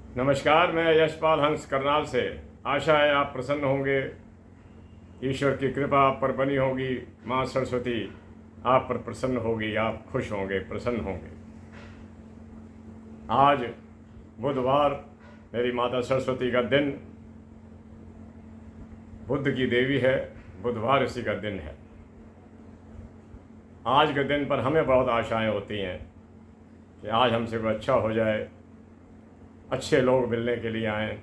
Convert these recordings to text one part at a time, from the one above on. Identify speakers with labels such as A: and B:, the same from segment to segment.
A: नमस्कार, मैं यशपाल हंस करनाल से। आशा है आप प्रसन्न होंगे। ईश्वर की कृपा आप पर बनी होगी। माँ सरस्वती आप पर प्रसन्न होगी, आप खुश होंगे, प्रसन्न होंगे। आज बुधवार, मेरी माता सरस्वती का दिन, बुद्ध की देवी है, बुधवार इसी का दिन है। आज के दिन पर हमें बहुत आशाएं होती हैं कि आज हमसे कोई अच्छा हो जाए, अच्छे लोग मिलने के लिए आएँ,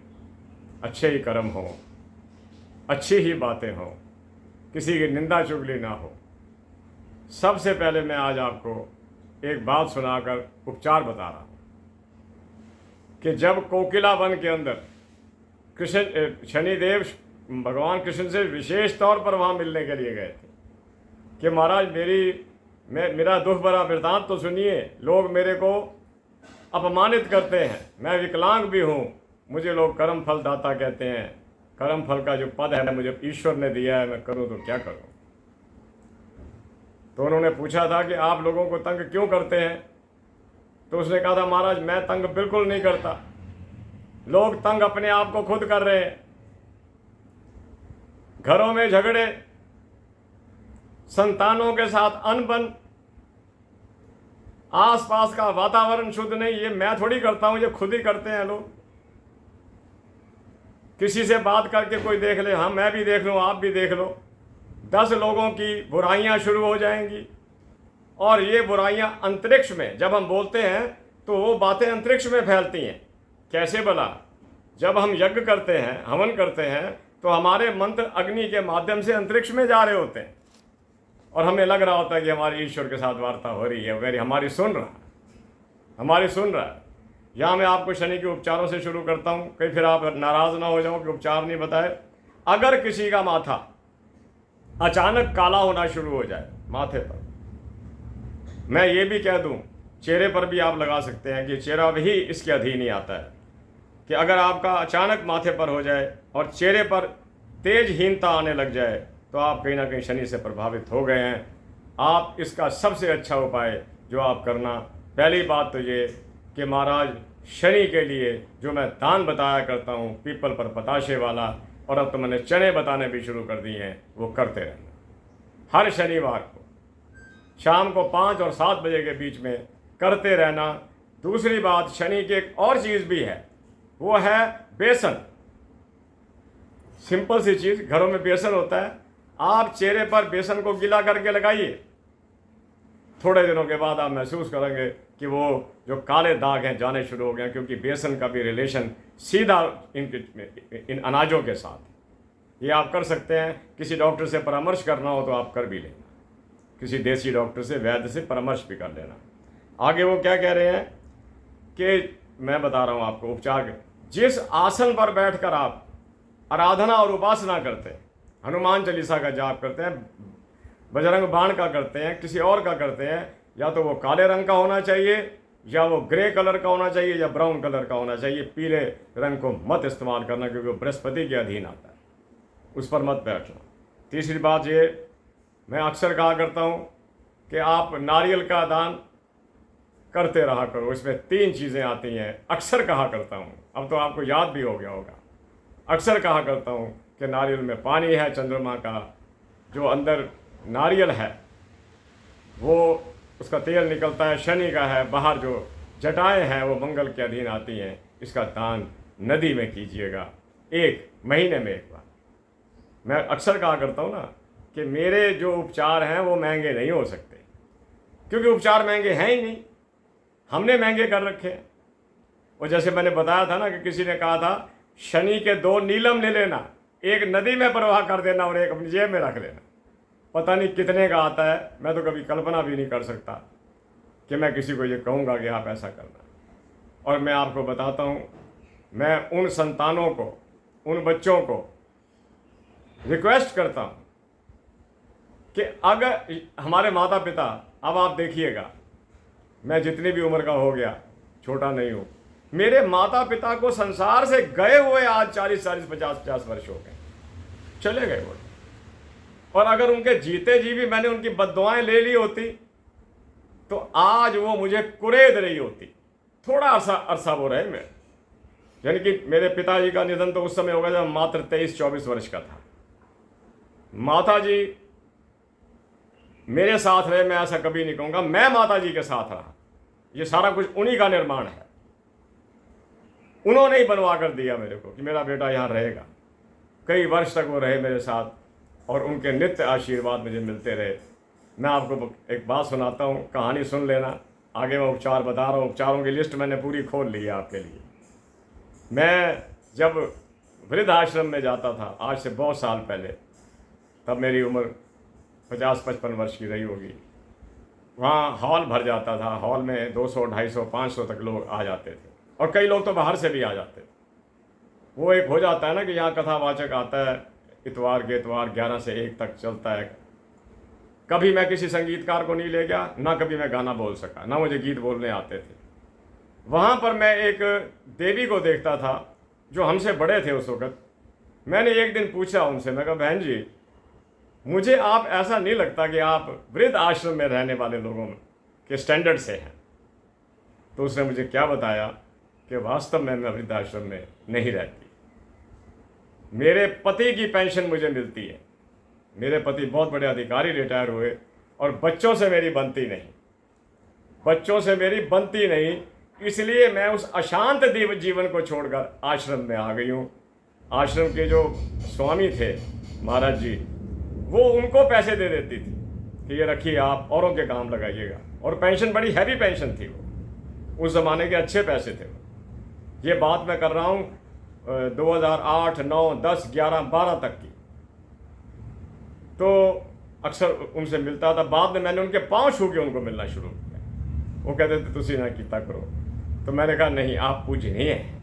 A: अच्छे ही कर्म हों, अच्छी ही बातें हों, किसी की निंदा चुगली ना हो। सबसे पहले मैं आज आपको एक बात सुनाकर उपचार बता रहा हूँ कि जब कोकिला वन के अंदर शनिदेव भगवान कृष्ण से विशेष तौर पर वहाँ मिलने के लिए गए थे कि महाराज मेरा दुख भरा वृतांत तो सुनिए। लोग मेरे को अपमानित करते हैं, मैं विकलांग भी हूँ, मुझे लोग कर्म फल दाता कहते हैं। कर्म फल का जो पद है मुझे ईश्वर ने दिया है, मैं करूँ तो क्या करूँ। तो उन्होंने पूछा था कि आप लोगों को तंग क्यों करते हैं। तो उसने कहा था, महाराज मैं तंग बिल्कुल नहीं करता, लोग तंग अपने आप को खुद कर रहे हैं। घरों में झगड़े, संतानों के साथ अनबन, आसपास का वातावरण शुद्ध नहीं, ये मैं थोड़ी करता हूं, ये खुद ही करते हैं लोग। किसी से बात करके कोई देख ले, हाँ मैं भी देख लूँ, आप भी देख लो, 10 लोगों की बुराइयां शुरू हो जाएंगी। और ये बुराइयां अंतरिक्ष में, जब हम बोलते हैं तो वो बातें अंतरिक्ष में फैलती हैं। कैसे भला? जब हम यज्ञ करते हैं, हवन करते हैं, तो हमारे मंत्र अग्नि के माध्यम से अंतरिक्ष में जा रहे होते हैं और हमें लग रहा होता है कि हमारी ईश्वर के साथ वार्ता हो रही है, वेरी हमारी सुन रहा है। यहाँ मैं आपको शनि के उपचारों से शुरू करता हूँ, कहीं फिर आप नाराज ना हो जाओ कि उपचार नहीं बताए। अगर किसी का माथा अचानक काला होना शुरू हो जाए माथे पर, मैं ये भी कह दूँ चेहरे पर भी आप लगा सकते हैं कि चेहरा भी इसके अधीन ही आता है, कि अगर आपका अचानक माथे पर हो जाए और चेहरे पर तेजहीनता आने लग जाए तो आप कहीं ना कहीं शनि से प्रभावित हो गए हैं। आप इसका सबसे अच्छा उपाय जो आप करना, पहली बात तो ये कि महाराज शनि के लिए जो मैं दान बताया करता हूँ, पीपल पर पताशे वाला, और अब तो मैंने चने बताने भी शुरू कर दिए हैं, वो करते रहना। हर शनिवार को शाम को 5 और 7 बजे के बीच में करते रहना। दूसरी बात, शनि की एक और चीज़ भी है, वो है बेसन। सिंपल सी चीज़, घरों में बेसन होता है, आप चेहरे पर बेसन को गीला करके लगाइए। थोड़े दिनों के बाद आप महसूस करेंगे कि वो जो काले दाग हैं जाने शुरू हो गए, क्योंकि बेसन का भी रिलेशन सीधा इन अनाजों के साथ। ये आप कर सकते हैं। किसी डॉक्टर से परामर्श करना हो तो आप कर भी लेना, किसी देसी डॉक्टर से, वैद्य से परामर्श भी कर लेना। आगे वो क्या कह रहे हैं कि मैं बता रहा हूँ आपको उपचार के। जिस आसन पर बैठकर आप आराधना और उपासना करते हैं, हनुमान चालीसा का जाप करते हैं, बजरंग बाण का करते हैं, किसी और का करते हैं, या तो वो काले रंग का होना चाहिए, या वो ग्रे कलर का होना चाहिए, या ब्राउन कलर का होना चाहिए। पीले रंग को मत इस्तेमाल करना, क्योंकि वो बृहस्पति के अधीन आता है, उस पर मत बैठना। तीसरी बात ये, मैं अक्सर कहा करता हूँ कि आप नारियल का दान करते रहा करो। इसमें 3 चीज़ें आती हैं। अक्सर कहा करता हूँ, अब तो आपको याद भी हो गया होगा। अक्सर कहा करता हूँ कि नारियल में पानी है, चंद्रमा का जो अंदर नारियल है वो उसका तेल निकलता है, शनि का है, बाहर जो जटाएं हैं वो मंगल के अधीन आती हैं। इसका दान नदी में कीजिएगा, 1 महीने में 1 बार। मैं अक्सर कहा करता हूँ ना कि मेरे जो उपचार हैं वो महंगे नहीं हो सकते, क्योंकि उपचार महंगे हैं ही नहीं, हमने महंगे कर रखे हैं। और जैसे मैंने बताया था ना कि किसी ने कहा था शनि के 2 नीलम ले लेना, एक नदी में प्रवाह कर देना और एक अपनी जेब में रख लेना। पता नहीं कितने का आता है, मैं तो कभी कल्पना भी नहीं कर सकता कि मैं किसी को ये कहूँगा कि आप ऐसा करना। और मैं आपको बताता हूँ, मैं उन संतानों को, उन बच्चों को रिक्वेस्ट करता हूँ कि अगर हमारे माता पिता, अब आप देखिएगा, मैं जितनी भी उम्र का हो गया, छोटा नहीं हूँ, मेरे माता पिता को संसार से गए हुए आज 40-40, 50-50 वर्ष हो गए, चले गए वो। और अगर उनके जीते जी भी मैंने उनकी बद्दुआएं ले ली होती तो आज वो मुझे कुरेद रही होती। थोड़ा अरसा वो रहे में, यानी कि मेरे पिताजी का निधन तो उस समय हो गया जब मात्र 23-24 वर्ष का था। माता जी मेरे साथ रहे, मैं ऐसा कभी नहीं कहूँगा, मैं माता जी के साथ रहा। ये सारा कुछ उन्हीं का निर्माण है। उन्होंने ही बनवा कर दिया मेरे को कि मेरा बेटा यहाँ रहेगा। कई वर्ष तक वो रहे मेरे साथ और उनके नित्य आशीर्वाद मुझे मिलते रहे। मैं आपको एक बात सुनाता हूँ, कहानी सुन लेना। आगे मैं उपचार बता रहा हूँ, उपचारों की लिस्ट मैंने पूरी खोल ली है आपके लिए। मैं जब वृद्ध आश्रम में जाता था, आज से बहुत साल पहले, तब मेरी उम्र 50-55 वर्ष की रही होगी। वहाँ हॉल भर जाता था। हॉल में 200, 250, 500 तक लोग आ जाते थे और कई लोग तो बाहर से भी आ जाते थे। वो एक हो जाता है ना कि यहाँ कथावाचक आता है, इतवार के इतवार 11 से 1 तक चलता है। कभी मैं किसी संगीतकार को नहीं ले गया, ना कभी मैं गाना बोल सका, ना मुझे गीत बोलने आते थे। वहाँ पर मैं एक देवी को देखता था जो हमसे बड़े थे उस वक़्त। मैंने एक दिन पूछा उनसे, मैं कहा बहन जी, मुझे आप ऐसा नहीं लगता कि आप वृद्ध आश्रम में रहने वाले लोगों के स्टैंडर्ड से हैं। तो उसने मुझे क्या बताया कि वास्तव में मैं वृद्ध आश्रम में नहीं रहती। मेरे पति की पेंशन मुझे मिलती है। मेरे पति बहुत बड़े अधिकारी रिटायर हुए और बच्चों से मेरी बनती नहीं, बच्चों से मेरी बनती नहीं। इसलिए मैं उस अशांत जीवन को छोड़कर आश्रम में आ गई हूँ। आश्रम के जो स्वामी थे महाराज जी, वो उनको पैसे दे देती थी कि ये रखिए, आप औरों के काम लगाइएगा। और पेंशन बड़ी हैवी पेंशन थी, वो उस ज़माने के अच्छे पैसे थे। ये बात मैं कर रहा हूँ 2008, 9, 10, 11, 12 तक की। तो अक्सर उनसे मिलता था। बाद में मैंने उनके पाँव छू के उनको मिलना शुरू किया। वो कहते थे तुसी ना कीता करो। तो मैंने कहा नहीं, आप पूजनीय हैं।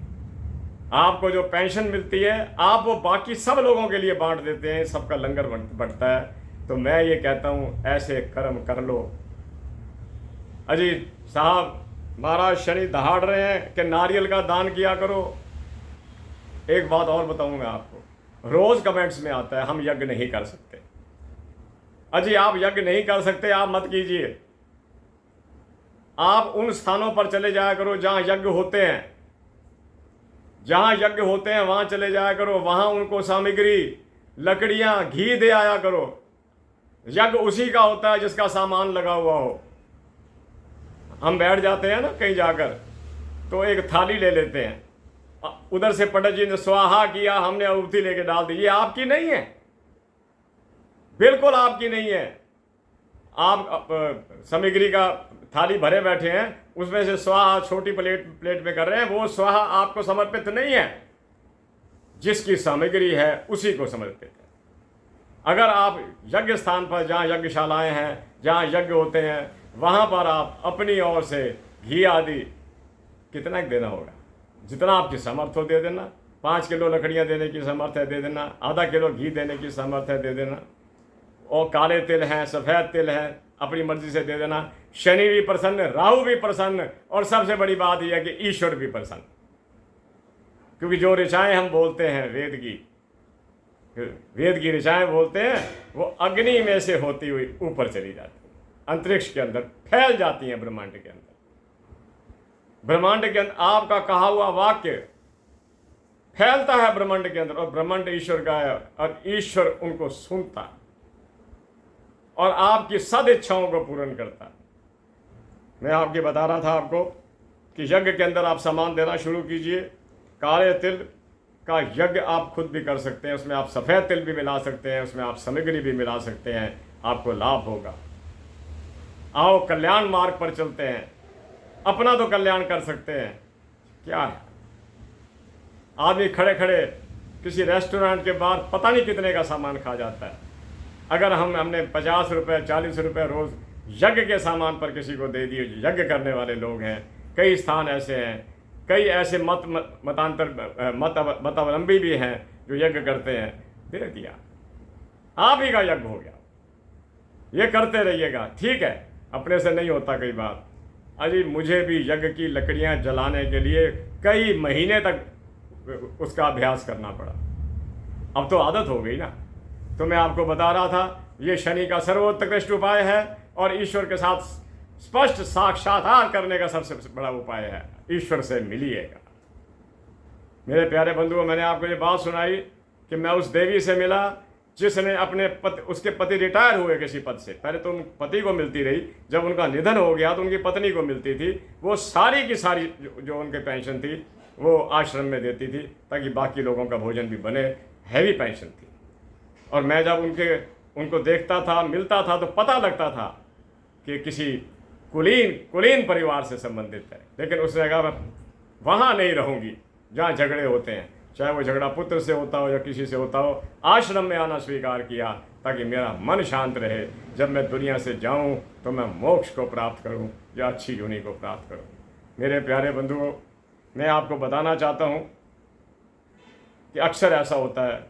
A: आपको जो पेंशन मिलती है आप वो बाकी सब लोगों के लिए बांट देते हैं, सबका लंगर बढ़ता है। तो मैं ये कहता हूँ ऐसे कर्म कर लो। अजी साहब, महाराज शनि दहाड़ रहे हैं कि नारियल का दान किया करो। एक बात और बताऊंगा आपको, रोज कमेंट्स में आता है हम यज्ञ नहीं कर सकते। अजी आप यज्ञ नहीं कर सकते, आप मत कीजिए। आप उन स्थानों पर चले जाया करो जहां यज्ञ होते हैं। जहां यज्ञ होते हैं वहां चले जाया करो। वहां उनको सामग्री, लकड़ियां, घी दे आया करो। यज्ञ उसी का होता है जिसका सामान लगा हुआ हो। हम बैठ जाते हैं ना कहीं जाकर, तो एक थाली ले लेते हैं, उधर से पंडित जी ने स्वाहा किया, हमने आहुति लेके डाल दी। ये आपकी नहीं है, बिल्कुल आपकी नहीं है। आप सामग्री का थाली भरे बैठे हैं, उसमें से स्वाहा छोटी प्लेट में कर रहे हैं, वो स्वाहा आपको समर्पित नहीं है। जिसकी सामग्री है उसी को समर्पित है। अगर आप यज्ञ स्थान पर, जहाँ यज्ञशालाएं हैं, जहाँ यज्ञ होते हैं, वहाँ पर आप अपनी ओर से घी आदि कितना देना होगा, जितना आपकी समर्थ हो दे देना। 5 किलो लकड़ियाँ देने की समर्थ है, दे देना। आधा किलो घी देने की समर्थ है, दे देना। और काले तिल हैं, सफ़ेद तिल हैं, अपनी मर्जी से दे देना। शनि भी प्रसन्न, राहु भी प्रसन्न, और सबसे बड़ी बात यह है कि ईश्वर भी प्रसन्न। क्योंकि जो ऋचाएँ हम बोलते हैं वेद की ऋचाएँ बोलते हैं, वो अग्नि में से होती हुई ऊपर चली जाती है, अंतरिक्ष के अंदर फैल जाती हैं, ब्रह्मांड के अंदर। ब्रह्मांड के अंदर आपका कहा हुआ वाक्य फैलता है ब्रह्मांड के अंदर, और ब्रह्मांड ईश्वर का है, और ईश्वर उनको सुनता है और आपकी सद इच्छाओं को पूर्ण करता है। मैं आपके बता रहा था आपको कि यज्ञ के अंदर आप सामान देना शुरू कीजिए। काले तिल का यज्ञ आप खुद भी कर सकते हैं, उसमें आप सफ़ेद तिल भी मिला सकते हैं, उसमें आप सामग्री भी मिला सकते हैं, आपको लाभ होगा। आओ कल्याण मार्ग पर चलते हैं, अपना तो कल्याण कर सकते हैं। क्या है, आदमी खड़े खड़े किसी रेस्टोरेंट के बाहर पता नहीं कितने का सामान खा जाता है। अगर हमने 50 रुपये 40 रुपये रोज़ यज्ञ के सामान पर किसी को दे दिए, यज्ञ करने वाले लोग हैं, कई स्थान ऐसे हैं, कई ऐसे मतावलंबी भी हैं जो यज्ञ करते हैं, दे दिया, आप ही का यज्ञ हो गया। ये करते रहिएगा, ठीक है, अपने से नहीं होता कई बार। अजी मुझे भी यज्ञ की लकड़ियां जलाने के लिए कई महीने तक उसका अभ्यास करना पड़ा। अब तो आदत हो गई ना। तो मैं आपको बता रहा था, ये शनि का सर्वोत्कृष्ट उपाय है और ईश्वर के साथ स्पष्ट साक्षात्कार करने का सबसे बड़ा उपाय है। ईश्वर से मिलिएगा। मेरे प्यारे बंधुओं, मैंने आपको ये बात सुनाई कि मैं उस देवी से मिला जिसने अपने उसके पति रिटायर हुए किसी पद से। पहले तो उन पति को मिलती रही, जब उनका निधन हो गया तो उनकी पत्नी को मिलती थी। वो सारी की सारी जो उनके पेंशन थी वो आश्रम में देती थी ताकि बाकी लोगों का भोजन भी बने। हैवी पेंशन थी। और मैं जब उनको देखता था, मिलता था, तो पता लगता था कि किसी कुलीन परिवार से संबंधित है। लेकिन उसने कहा मैं वहाँ नहीं रहूँगी जहाँ झगड़े होते हैं, चाहे वो झगड़ा पुत्र से होता हो या किसी से होता हो। आश्रम में आना स्वीकार किया ताकि मेरा मन शांत रहे। जब मैं दुनिया से जाऊं तो मैं मोक्ष को प्राप्त करूं या अच्छी योनि को प्राप्त करूं। मेरे प्यारे बंधुओं, मैं आपको बताना चाहता हूं कि अक्सर ऐसा होता है,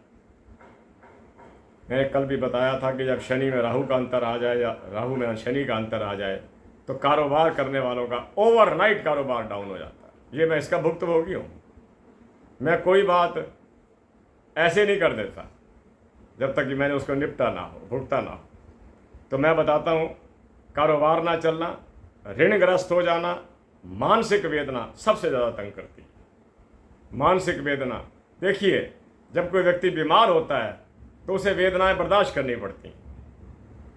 A: मैंने कल भी बताया था कि जब शनि में राहु का अंतर आ जाए या राहु में शनि का अंतर आ जाए तो कारोबार करने वालों का ओवरनाइट कारोबार डाउन हो जाता है। ये मैं इसका भुक्तभोगी हूँ। मैं कोई बात ऐसे नहीं कर देता जब तक कि मैंने उसको निपटा ना हो, भुगता ना हो। तो मैं बताता हूँ, कारोबार ना चलना, ऋणग्रस्त हो जाना, मानसिक वेदना सबसे ज़्यादा तंग करती है। मानसिक वेदना, देखिए जब कोई व्यक्ति बीमार होता है तो उसे वेदनाएं बर्दाश्त करनी पड़ती हैं।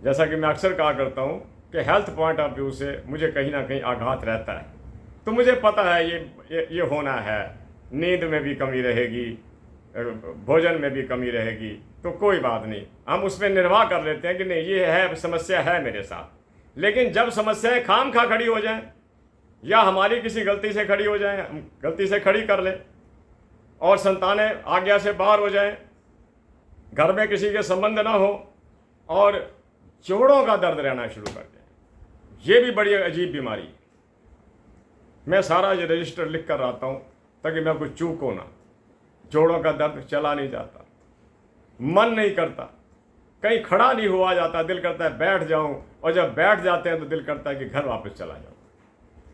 A: जैसा कि मैं अक्सर कहा करता हूँ कि हेल्थ पॉइंट ऑफ व्यू से मुझे कहीं ना कहीं आघात रहता है, तो मुझे पता है ये होना है। नींद में भी कमी रहेगी, भोजन में भी कमी रहेगी, तो कोई बात नहीं, हम उसमें निर्वाह कर लेते हैं कि नहीं ये है, समस्या है मेरे साथ। लेकिन जब समस्याएं खामखा खड़ी हो जाएं या हमारी किसी गलती से खड़ी हो जाएं, हम गलती से खड़ी कर लें और संतानें आज्ञा से बाहर हो जाएं, घर में किसी के संबंध ना हो और जोड़ों का दर्द रहना शुरू कर दें, ये भी बड़ी अजीब बीमारी है। मैं सारा ये रजिस्टर लिख कर आता हूँ ताकि मैं कुछ चूको ना। जोड़ों का दर्द चला नहीं जाता, मन नहीं करता, कहीं खड़ा नहीं हुआ जाता, दिल करता है बैठ जाऊं, और जब बैठ जाते हैं तो दिल करता है कि घर वापस चला जाऊं।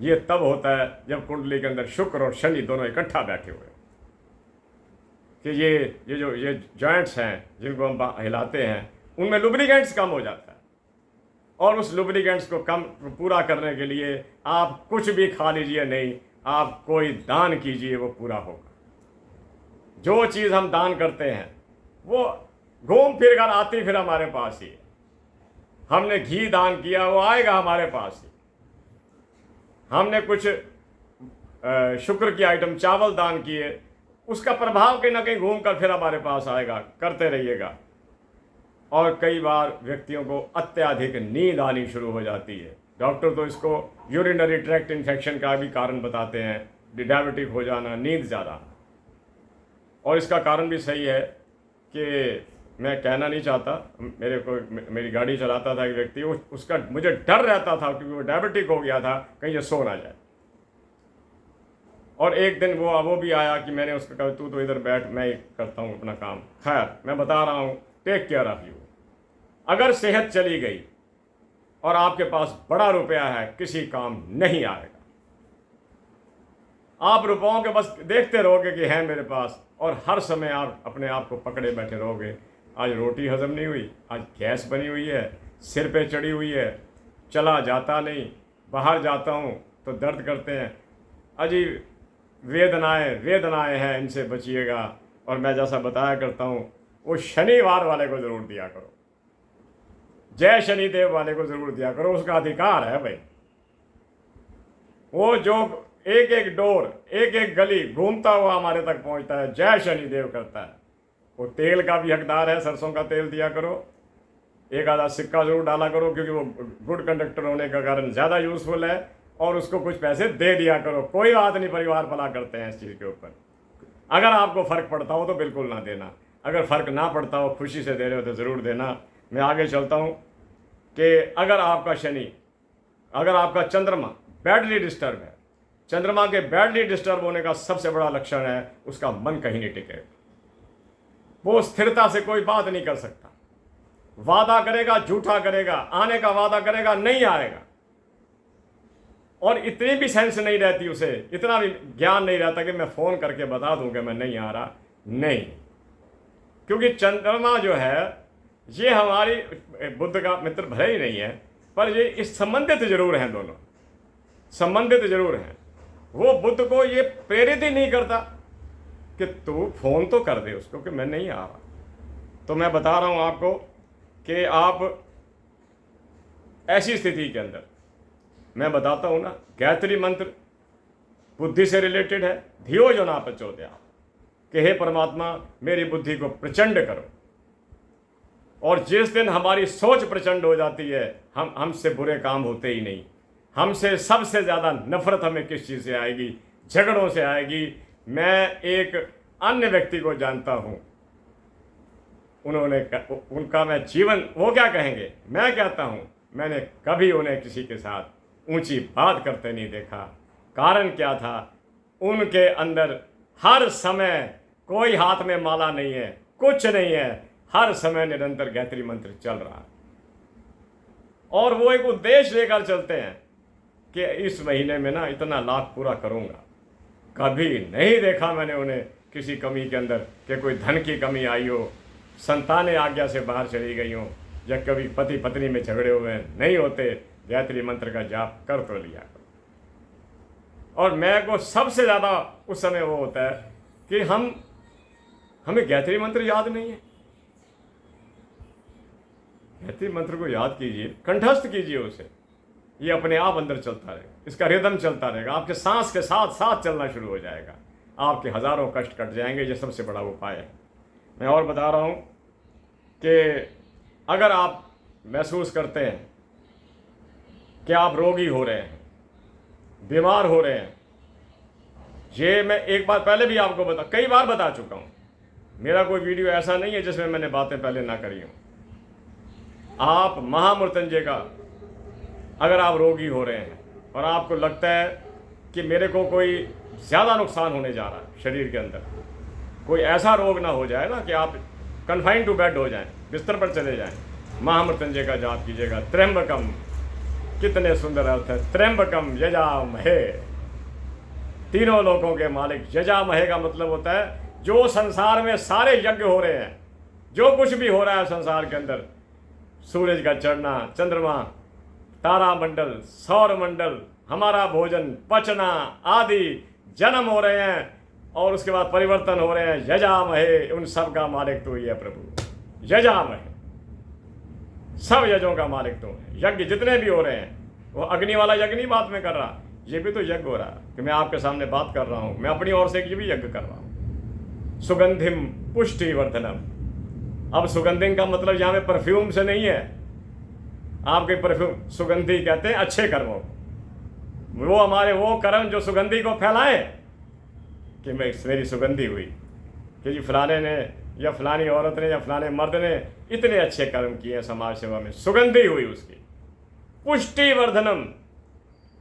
A: ये तब होता है जब कुंडली के अंदर शुक्र और शनि दोनों इकट्ठा बैठे हुए कि ये जॉइंट्स हैं जिनको हम हिलाते हैं, उनमें लुब्रिकेंट्स कम हो जाता है। और उस लुब्रिकेंट्स को कम पूरा करने के लिए आप कुछ भी खा लीजिए नहीं, आप कोई दान कीजिए, वो पूरा होगा। जो चीज़ हम दान करते हैं वो घूम फिर कर आती फिर हमारे पास ही है। हमने घी दान किया, वो आएगा हमारे पास ही। हमने कुछ शुक्र की आइटम चावल दान किए, उसका प्रभाव कहीं ना कहीं घूम कर फिर हमारे पास आएगा। करते रहिएगा। और कई बार व्यक्तियों को अत्यधिक नींद आनी शुरू हो जाती है। डॉक्टर तो इसको यूरिनरी ट्रैक्ट इन्फेक्शन का भी कारण बताते हैं, डायबिटिक हो जाना, नींद ज़्यादा। और इसका कारण भी सही है कि मैं कहना नहीं चाहता, मेरी गाड़ी चलाता था एक व्यक्ति, उसका मुझे डर रहता था क्योंकि वो डायबिटिक हो गया था, कहीं ये सो ना जाए। और एक दिन वो भी आया कि मैंने उसको कहा तू तो इधर बैठ, मैं ही करता हूँ अपना काम। खैर, मैं बता रहा हूँ, टेक केयर ऑफ यू। अगर सेहत चली गई और आपके पास बड़ा रुपया है, किसी काम नहीं आएगा। आप रुपयों के बस देखते रहोगे कि है मेरे पास, और हर समय आप अपने आप को पकड़े बैठे रहोगे। आज रोटी हजम नहीं हुई, आज गैस बनी हुई है, सिर पे चढ़ी हुई है, चला जाता नहीं, बाहर जाता हूँ तो दर्द करते हैं। अजीब वेदनाएं हैं, इनसे बचिएगा। और मैं जैसा बताया करता हूँ, वो शनिवार वाले को ज़रूर दिया करो, जय शनिदेव वाले को ज़रूर दिया करो, उसका अधिकार है भाई। वो जो एक एक डोर, एक एक गली घूमता हुआ हमारे तक पहुंचता है, जय शनिदेव करता है, वो तेल का भी हकदार है। सरसों का तेल दिया करो, एक आधा सिक्का जरूर डाला करो, क्योंकि वो गुड कंडक्टर होने का कारण ज़्यादा यूजफुल है। और उसको कुछ पैसे दे दिया करो, कोई बात नहीं, परिवार भला करते हैं इस चीज़ के ऊपर। अगर आपको फ़र्क पड़ता हो तो बिल्कुल ना देना, अगर फ़र्क ना पड़ता हो, खुशी से दे रहे हो तो ज़रूर देना। मैं आगे चलता हूँ कि अगर आपका शनि, अगर आपका चंद्रमा बैडली डिस्टर्ब है, चंद्रमा के बैडली डिस्टर्ब होने का सबसे बड़ा लक्षण है उसका मन कहीं नहीं टिकेगा। वो स्थिरता से कोई बात नहीं कर सकता, वादा करेगा झूठा करेगा, आने का वादा करेगा नहीं आएगा। और इतनी भी सेंस नहीं रहती उसे, इतना भी ज्ञान नहीं रहता कि मैं फ़ोन करके बता दूं कि मैं नहीं आ रहा, नहीं। क्योंकि चंद्रमा जो है ये हमारी बुद्ध का मित्र भले ही नहीं है, पर ये इस संबंधित जरूर हैं, दोनों संबंधित जरूर हैं। वो बुद्ध को ये प्रेरित ही नहीं करता कि तू फ़ोन तो कर दे उसको कि मैं नहीं आ रहा। तो मैं बता रहा हूँ आपको कि आप ऐसी स्थिति के अंदर, मैं बताता हूँ ना, गायत्री मंत्र बुद्धि से रिलेटेड है। धियो जो ना प्रचोदया, कि हे परमात्मा मेरी बुद्धि को प्रचंड करो। और जिस दिन हमारी सोच प्रचंड हो जाती है, हमसे बुरे काम होते ही नहीं। हमसे सबसे ज़्यादा नफरत हमें किस चीज़ से आएगी? झगड़ों से आएगी। मैं एक अन्य व्यक्ति को जानता हूँ, उनका मैं जीवन, वो क्या कहेंगे, मैं कहता हूँ मैंने कभी उन्हें किसी के साथ ऊंची बात करते नहीं देखा। कारण क्या था? उनके अंदर हर समय कोई हाथ में माला नहीं है, कुछ नहीं है, हर समय निरंतर गायत्री मंत्र चल रहा है। और वो एक उद्देश्य लेकर चलते हैं कि इस महीने में ना इतना लाभ पूरा करूँगा। कभी नहीं देखा मैंने उन्हें किसी कमी के अंदर, कि कोई धन की कमी आई हो, संतानें आज्ञा से बाहर चली गई हों, या कभी पति पत्नी में झगड़े हुए नहीं होते। गायत्री मंत्र का जाप कर तो लिया। और मैं को सबसे ज़्यादा उस समय वो होता है कि हमें गायत्री मंत्र याद नहीं है। गायत्री मंत्र को याद कीजिए, कंठस्थ कीजिए उसे, ये अपने आप अंदर चलता रहेगा, इसका रिदम चलता रहेगा, आपके सांस के साथ साथ चलना शुरू हो जाएगा, आपके हज़ारों कष्ट कट जाएंगे। ये सबसे बड़ा उपाय है। मैं और बता रहा हूँ कि अगर आप महसूस करते हैं कि आप रोगी हो रहे हैं, बीमार हो रहे हैं, ये मैं एक बार पहले भी आपको कई बार बता चुका हूँ। मेरा कोई वीडियो ऐसा नहीं है जिसमें मैंने बातें पहले ना करी हूँ। आप महामृत्युंजय का, अगर आप रोगी हो रहे हैं और आपको लगता है कि मेरे को कोई ज़्यादा नुकसान होने जा रहा है शरीर के अंदर, कोई ऐसा रोग ना हो जाए ना कि आप कन्फाइन टू बेड हो जाएं, बिस्तर पर चले जाएं, महामृत्युंजय का जाप कीजिएगा। त्र्यंबकम, कितने सुंदर अर्थ है। त्र्यंबकम यजामहे, तीनों लोकों के मालिक। यजामहे का मतलब होता है जो संसार में सारे यज्ञ हो रहे हैं, जो कुछ भी हो रहा है संसार के अंदर, सूरज का चढ़ना, चंद्रमा, तारामंडल, सौरमंडल, हमारा भोजन, पचना आदि जन्म हो रहे हैं और उसके बाद परिवर्तन हो रहे हैं, यजामहे, उन सब का मालिक तो ही है प्रभु। यजामहे, सब यज्ञों का मालिक तो है। यज्ञ जितने भी हो रहे हैं, वो अग्नि वाला यज्ञ नहीं बात में कर रहा, ये भी तो यज्ञ हो रहा है कि मैं आपके सामने बात कर रहा हूँ, मैं अपनी ओर से ये भी यज्ञ कर रहा हूँ। सुगंधिम पुष्टि वर्धनम। अब सुगंधिम का मतलब यहाँ में परफ्यूम से नहीं है, आपके परफ्यूम, सुगंधी कहते हैं अच्छे कर्मों, वो हमारे वो कर्म जो सुगंधी को फैलाए, कि मेरी सुगंधी हुई, कि जी फलाने ने या फलानी औरत ने या फलाने मर्द ने इतने अच्छे कर्म किए हैं समाज सेवा में, सुगंधी हुई उसकी। पुष्टि वर्धनम,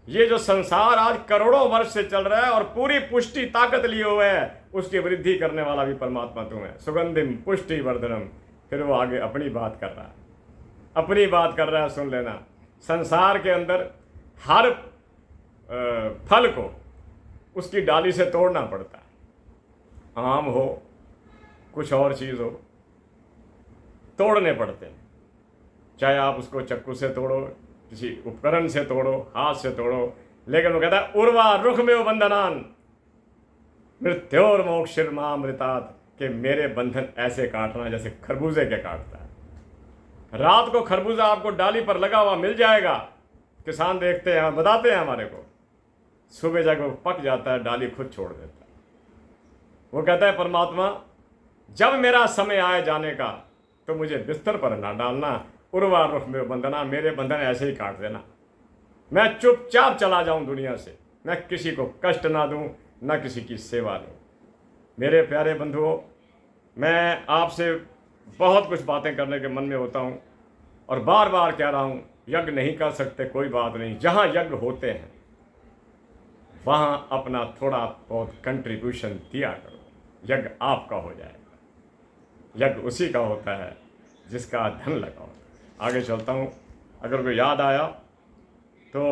A: ये जो संसार आज करोड़ों वर्ष से चल रहा है और पूरी पुष्टि ताकत लिए हुए है, उसकी वृद्धि करने वाला भी परमात्मा तुम है। सुगंधिम पुष्टि वर्धनम। फिर वो आगे अपनी बात कर रहा है, अपनी बात कर रहा है, सुन लेना। संसार के अंदर हर फल को उसकी डाली से तोड़ना पड़ता है। आम हो, कुछ और चीज़ हो, तोड़ने पड़ते हैं। चाहे आप उसको चक्कू से तोड़ो, किसी उपकरण से तोड़ो, हाथ से तोड़ो, लेकिन वो कहता है उर्वा रुख में वो बंधनान मृत्योर मोक्षिर्मामृतात्, कि मेरे बंधन ऐसे काटना जैसे खरबूजे के काटता है। रात को खरबूजा आपको डाली पर लगा हुआ मिल जाएगा, किसान देखते हैं, बताते हैं हमारे को, सुबह जाकर वो पक जाता है, डाली खुद छोड़ देता है। वो कहता है परमात्मा जब मेरा समय आए जाने का तो मुझे बिस्तर पर ना डालना, उर्वा रुख में बंधना, मेरे बंधन ऐसे ही काट देना, मैं चुपचाप चला जाऊं दुनिया से, मैं किसी को कष्ट ना दूं, ना किसी की सेवा लूं। मेरे प्यारे बंधुओं, मैं आपसे बहुत कुछ बातें करने के मन में होता हूं और बार बार कह रहा हूं, यज्ञ नहीं कर सकते कोई बात नहीं, जहां यज्ञ होते हैं वहां अपना थोड़ा बहुत कंट्रीब्यूशन दिया करो, यज्ञ आपका हो जाएगा। यज्ञ उसी का होता है जिसका धन लगा होता है। आगे चलता हूँ, अगर कोई याद आया तो